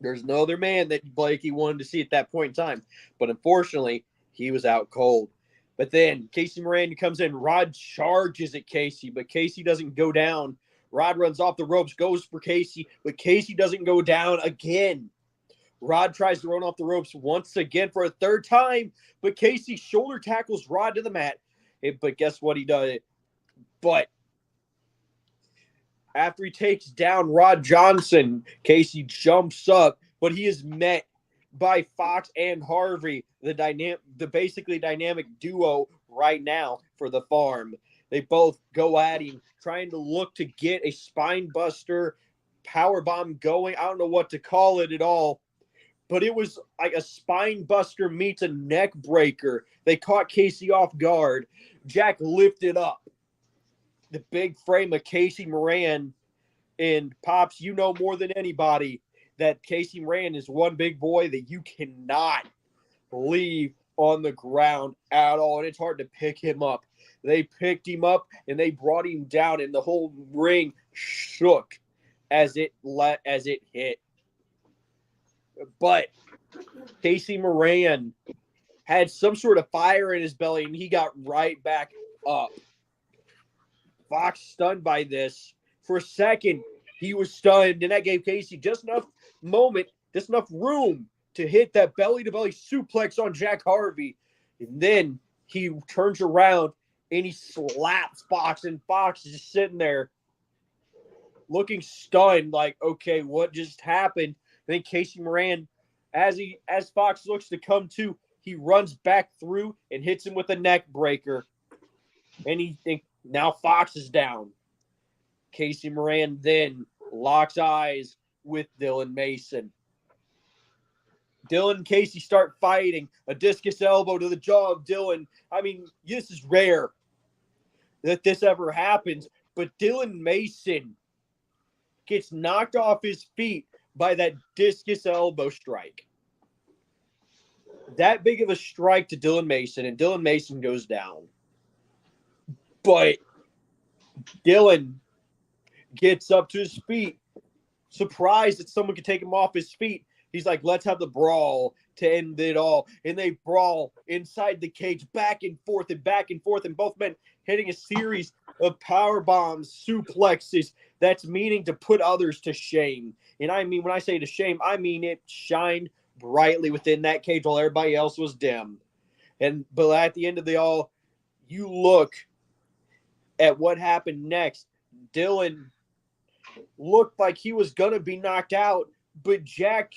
there's no other man that Blakey wanted to see at that point in time. But unfortunately, he was out cold. But then Casey Moran comes in. Rod charges at Casey, but Casey doesn't go down. Rod runs off the ropes, goes for Casey, but Casey doesn't go down again. Rod tries to run off the ropes once again for a third time, but Casey shoulder tackles Rod to the mat. But guess what he does? But after he takes down Rod Johnson, Casey jumps up, but he is met by Fox and Harvey, the basically dynamic duo right now for the farm. They both go at him, trying to look to get a spine buster power bomb going. I don't know what to call it at all, but it was like a spine buster meets a neck breaker. They caught Casey off guard. Jack lifted up the big frame of Casey Moran. And Pops, you know more than anybody that Casey Moran is one big boy that you cannot leave on the ground at all. And it's hard to pick him up. They picked him up and they brought him down, and the whole ring shook as it hit. But Casey Moran had some sort of fire in his belly, and he got right back up. Fox stunned by this. For a second, he was stunned, and that gave Casey just enough room to hit that belly-to-belly suplex on Jack Harvey. And then he turns around, and he slaps Fox, and Fox is just sitting there looking stunned, like, okay, what just happened? And then Casey Moran, as Fox looks to come to, he runs back through and hits him with a neck breaker. And now Fox is down. Casey Moran then locks eyes with Dylan Mason. Dylan and Casey start fighting. A discus elbow to the jaw of Dylan. I mean, this is rare that this ever happens, but Dylan Mason gets knocked off his feet by that discus elbow strike. That big of a strike to Dylan Mason, and Dylan Mason goes down. But Dylan gets up to his feet, surprised that someone could take him off his feet. He's like, let's have the brawl to end it all. And they brawl inside the cage, back and forth, and both men hitting a series of power bombs, suplexes. That's meaning to put others to shame. And I mean, when I say to shame, I mean it shined brightly within that cage while everybody else was dim. But at the end of the all, you look at what happened next. Dylan looked like he was going to be knocked out, but Jack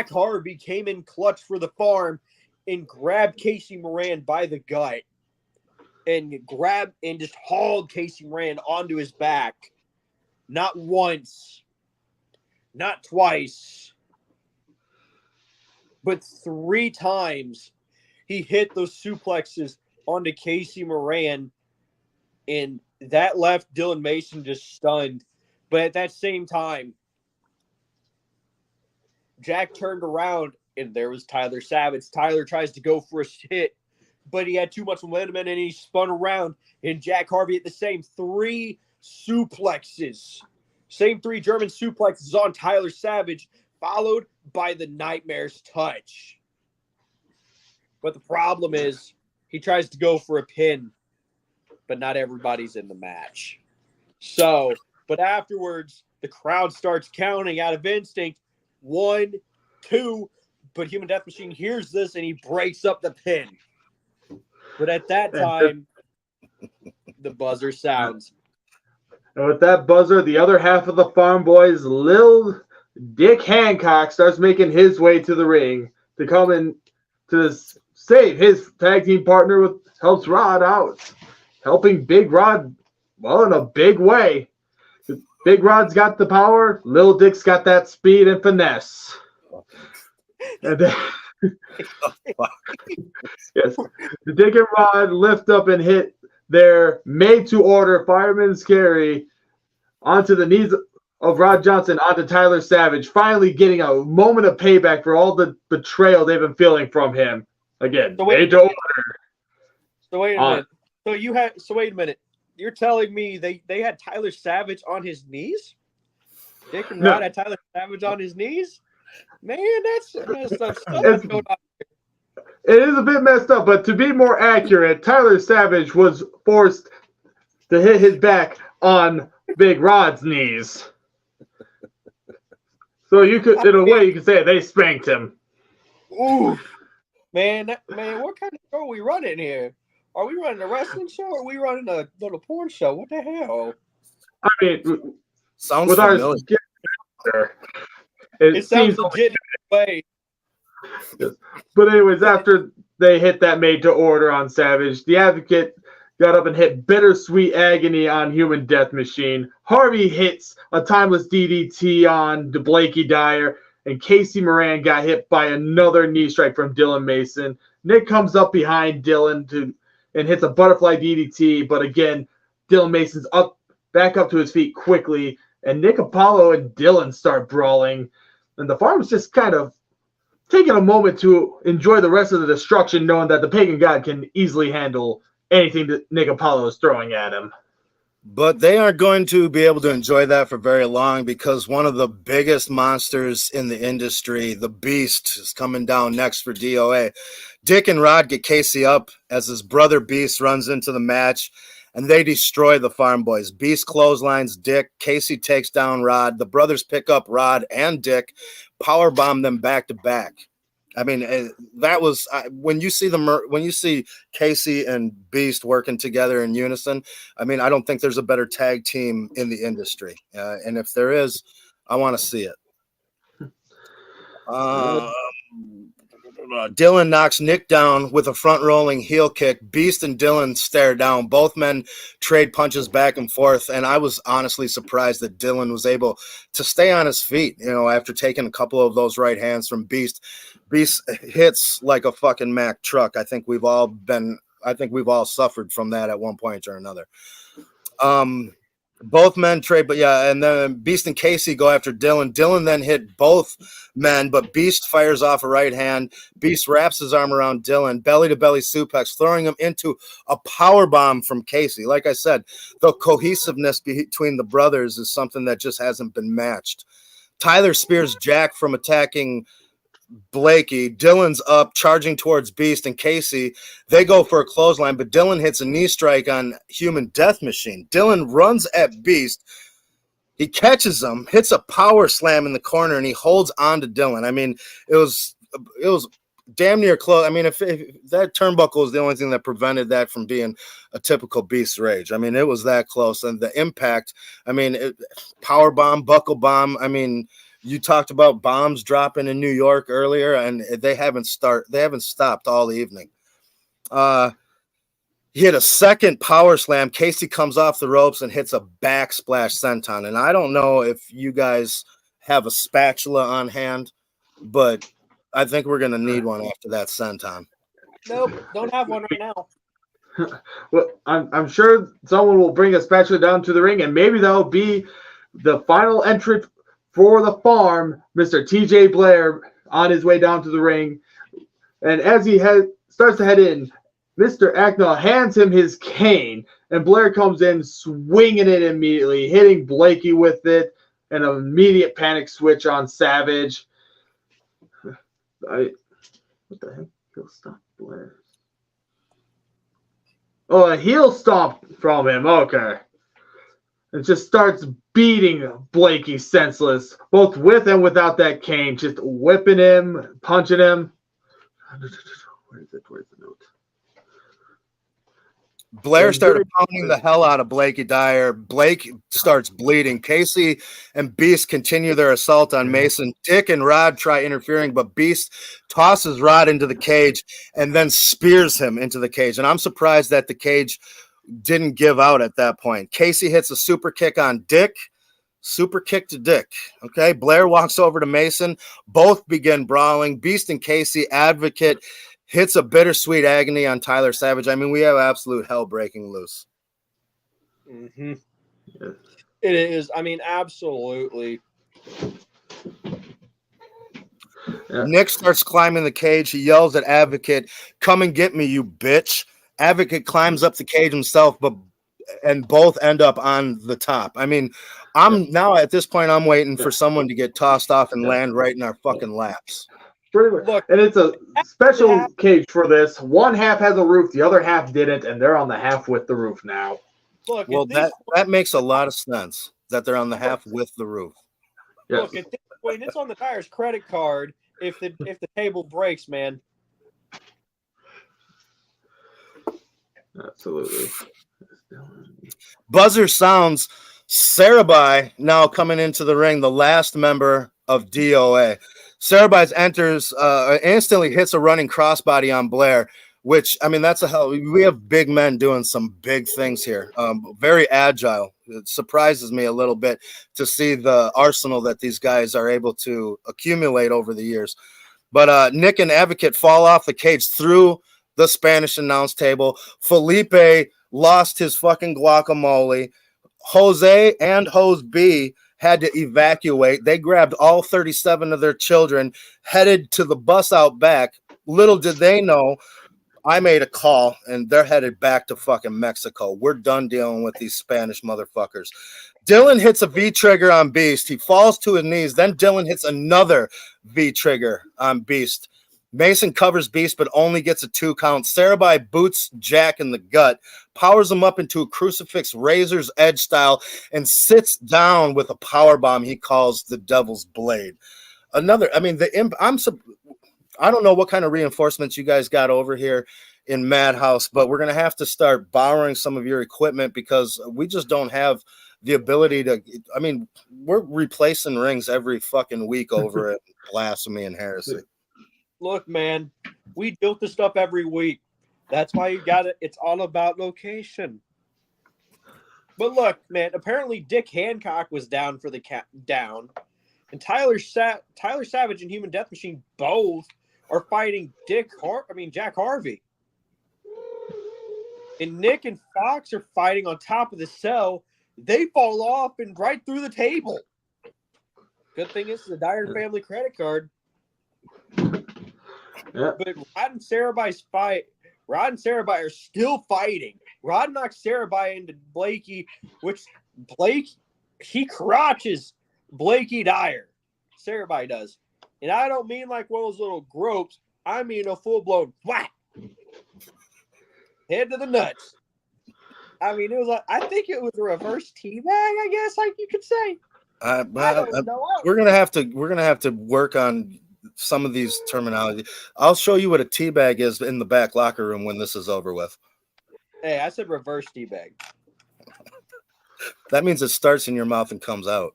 Harvey came in clutch for the farm and grabbed Casey Moran by the gut and just hauled Casey Moran onto his back. Not once, not twice, but 3 times he hit those suplexes onto Casey Moran, and that left Dylan Mason just stunned. But at that same time, Jack turned around, and there was Tyler Savage. Tyler tries to go for a hit, but he had too much momentum, and he spun around, and Jack Harvey hit the same 3 suplexes. Same 3 German suplexes on Tyler Savage, followed by the Nightmare's touch. But the problem is, he tries to go for a pin, but not everybody's in the match. So, but afterwards, the crowd starts counting out of instinct. 1, 2, but Human Death Machine hears this and he breaks up the pin. But at that time, the buzzer sounds. And with that buzzer, the other half of the Farm Boys, Lil Dick Hancock, starts making his way to the ring to come in to save his tag team partner, helps Rod out, helping Big Rod, well, in a big way. Big Rod's got the power. Lil Dick's got that speed and finesse. And then, yes, Dick and Rod lift up and hit their made-to-order fireman's carry onto the knees of Rod Johnson, onto Tyler Savage, finally getting a moment of payback for all the betrayal they've been feeling from him. Again, made to order. So wait a minute. So wait a minute. You're telling me they had Tyler Savage on his knees? Dick and Rod had Tyler Savage on his knees? Man, that's messed up stuff going on. It is a bit messed up, but to be more accurate, Tyler Savage was forced to hit his back on Big Rod's knees. So you could, in a way, you could say they spanked him. Ooh, man, what kind of show are we running here? Are we running a wrestling show or are we running a little porn show? What the hell? I mean, sounds with familiar. It sounds legit in a way. Yes. But anyways, after they hit that made to order on Savage, the Advocate got up and hit Bittersweet Agony on Human Death Machine. Harvey hits a timeless DDT on Blakey Dyer. and Casey Moran got hit by another knee strike from Dylan Mason. Nick comes up behind Dylan and hits a butterfly DDT, but again, Dylan Mason's back up to his feet quickly, and Nick Apollo and Dylan start brawling, and the Farm's just kind of taking a moment to enjoy the rest of the destruction, knowing that the Pagan God can easily handle anything that Nick Apollo is throwing at him. But they aren't going to be able to enjoy that for very long, because one of the biggest monsters in the industry, the Beast, is coming down next for DOA. Dick and Rod get Casey up as his brother Beast runs into the match, and they destroy the Farm Boys. Beast clotheslines Dick. Casey takes down Rod. The brothers pick up Rod and Dick, powerbomb them back to back. I mean, that was when you see Casey and Beast working together in unison. I mean, I don't think there's a better tag team in the industry, and if there is, I want to see it. Dylan knocks Nick down with a front rolling heel kick. Beast and Dylan stare down. Both men trade punches back and forth, and I was honestly surprised that Dylan was able to stay on his feet, after taking a couple of those right hands from Beast. Beast hits like a fucking Mack truck. I think we've all suffered from that at one point or another. Both men trade, but yeah, and then Beast and Casey go after Dylan. Dylan then hit both men, but Beast fires off a right hand. Beast wraps his arm around Dylan, belly-to-belly suplex, throwing him into a power bomb from Casey. Like I said, the cohesiveness between the brothers is something that just hasn't been matched. Tyler spears Jack from attacking Blakey. Dylan's up, charging towards Beast and Casey. They go for a clothesline, but Dylan hits a knee strike on Human Death Machine. Dylan runs at Beast. He catches him, hits a power slam in the corner, and he holds on to Dylan. I mean, it was damn near close. I mean, if that turnbuckle was the only thing that prevented that from being a typical Beast Rage. I mean, it was that close. And the impact, I mean, power bomb, buckle bomb. I mean, you talked about bombs dropping in New York earlier, and they haven't stopped all evening. He hit a second power slam. Casey comes off the ropes and hits a backsplash senton. And I don't know if you guys have a spatula on hand, but I think we're going to need one after that senton. Nope, don't have one right now. Well, I'm sure someone will bring a spatula down to the ring, and maybe that'll be the final entrant for the Farm, Mr. TJ Blair, on his way down to the ring. And as he starts to head in, Mr. Acknell hands him his cane, and Blair comes in swinging it immediately, hitting Blakey with it, and an immediate panic switch on Savage. What the heck? He'll stop Blair. Oh, a heel stomp from him. Okay. It just starts beating Blakey senseless, both with and without that cane, just whipping him, punching him. Where is it? Where's the note? Blair started pounding the hell out of Blakey Dyer. Blake starts bleeding. Casey and Beast continue their assault on Mason. Dick and Rod try interfering, but Beast tosses Rod into the cage and then spears him into the cage. And I'm surprised that the cage didn't give out at that point. Casey hits a super kick on Dick. Super kick to Dick. Okay. Blair walks over to Mason. Both begin brawling. Beast and Casey Advocate hits a bittersweet agony on Tyler Savage. I mean, we have absolute hell breaking loose. Mm-hmm. Yeah. It is. I mean, absolutely. Yeah. Nick starts climbing the cage. He yells at Advocate, "Come and get me, you bitch." Advocate climbs up the cage himself, and both end up on the top. I mean, now at this point, I'm waiting for someone to get tossed off and land right in our fucking laps. Pretty much. Look, and it's a special cage for this. One half has a roof, the other half didn't, and they're on the half with the roof now. Look, well, that makes a lot of sense that they're on the half with the roof. Yes. Look, at this point, it's on the Dyer's credit card. If the table breaks, man. Absolutely. Buzzer sounds. Sarabai now coming into the ring, the last member of DOA. Sarabai enters, instantly hits a running crossbody on Blair. which, I mean, that's a hell. We have big men doing some big things here. Very agile. It surprises me a little bit to see the arsenal that these guys are able to accumulate over the years. But Nick and Advocate fall off the cage through the Spanish announce table. Felipe lost his fucking guacamole. Jose and Hose B had to evacuate. They grabbed all 37 of their children, headed to the bus out back. Little did they know, I made a call, and they're headed back to fucking Mexico. We're done dealing with these Spanish motherfuckers. Dylan hits a V-trigger on Beast. He falls to his knees. Then Dylan hits another V-trigger on Beast. Mason covers Beast, but only gets a 2 count. Sarabai boots Jack in the gut, powers him up into a crucifix razor's edge style, and sits down with a power bomb he calls the Devil's Blade. I mean, I don't know what kind of reinforcements you guys got over here in Madhouse, but we're going to have to start borrowing some of your equipment because we just don't have the ability to. I mean, we're replacing rings every fucking week over at Blasphemy and Heresy. Look, man, we built this stuff every week. That's why you got it. It's all about location. But look, man, apparently Dick Hancock was down for the down, and Tyler Savage and Human Death Machine both are fighting Jack Harvey. And Nick and Fox are fighting on top of the cell. They fall off and right through the table. Good thing it's the Dyer family credit card. Yeah. But Rod and Sarabai's fight. Rod and Sarabai are still fighting. Rod knocks Sarabai into Blakey, which he crotches Blakey Dyer. Sarabai does. And I don't mean like one of those little gropes. I mean a full-blown whack. Head to the nuts. I mean, it was like, I think it was a reverse teabag, I guess, like you could say. We're gonna have to work on some of these terminology. I'll show you what a teabag is in the back locker room when this is over with. Hey, I said reverse teabag. That means it starts in your mouth and comes out.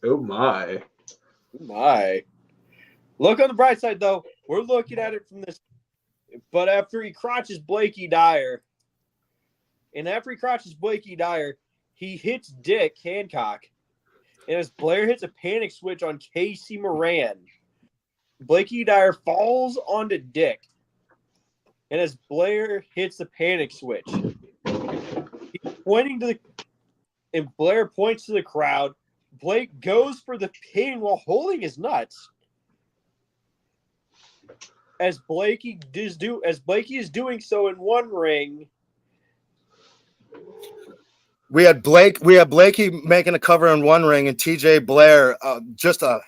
Oh my. My. Look on the bright side, though. We're looking at it from this. But after he crotches Blakey Dyer, he hits Dick Hancock. And as Blair hits a panic switch on Casey Moran, Blakey Dyer falls onto Dick. And as Blair hits the panic switch, he's pointing to the, and Blair points to the crowd. Blake goes for the pin while holding his nuts. As Blakey is doing so in one ring. We had Blakey making a cover in one ring, and TJ Blair just a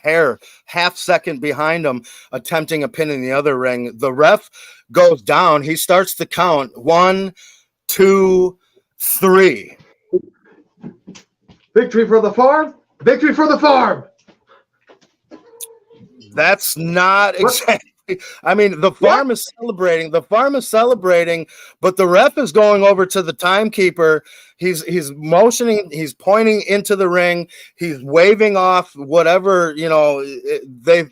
half second behind him, attempting a pin in the other ring. The ref goes down. He starts to count 1, 2, 3. Victory for the farm. Victory for the farm. That's not exactly. I mean, the farm is celebrating. The farm is celebrating, but the ref is going over to the timekeeper. He's motioning. He's pointing into the ring. He's waving off whatever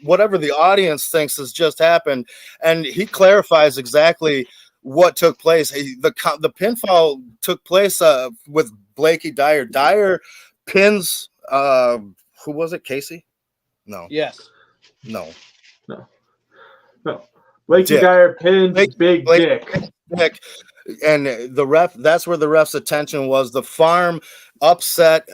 whatever the audience thinks has just happened, and he clarifies exactly what took place. The pinfall took place with Blakey Dyer. Dyer pins. Who was it? Casey? No. Yes. No. Blakey Dyer pins Big Dick. And the ref, that's where the ref's attention was. The farm upset,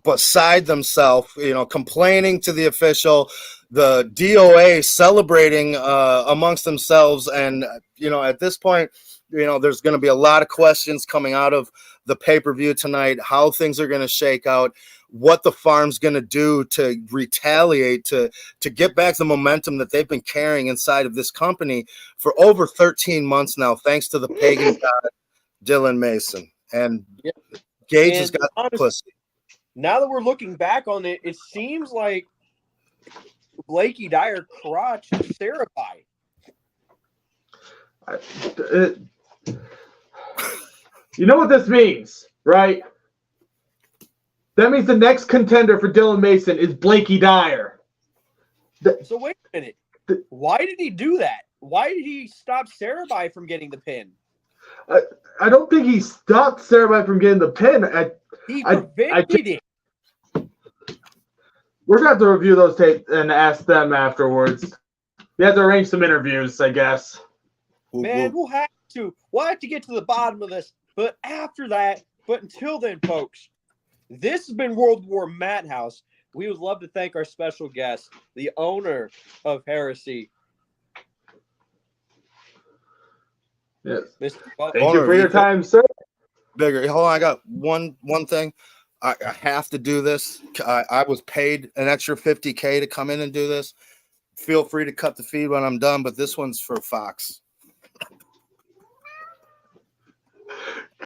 beside themselves, complaining to the official, the DOA celebrating amongst themselves. And, at this point, there's going to be a lot of questions coming out of the pay-per-view tonight, how things are going to shake out, what the farm's going to do to retaliate, to get back the momentum that they've been carrying inside of this company for over 13 months now, thanks to the pagan god Dylan Mason. And Gage has got the pussy. Now that we're looking back on it, it seems like Blakey Dyer crotched Sarabai. You know what this means, right? That means the next contender for Dylan Mason is Blakey Dyer. So wait a minute. Why did he do that? why did he stop Sarabhai from getting the pin? I don't think he stopped Sarabhai from getting the pin. He prevented it. We're gonna have to review those tapes and ask them afterwards. We have to arrange some interviews, I guess. Man, we'll have to get to the bottom of this. But after that, but until then, folks, this has been World War Madhouse. We would love to thank our special guest, the owner of Heresy. Yes. Mr. Thank you for your time, sir. Bigger. Hold on, I got one thing. I have to do this. I was paid an extra $50K to come in and do this. Feel free to cut the feed when I'm done, but this one's for Fox.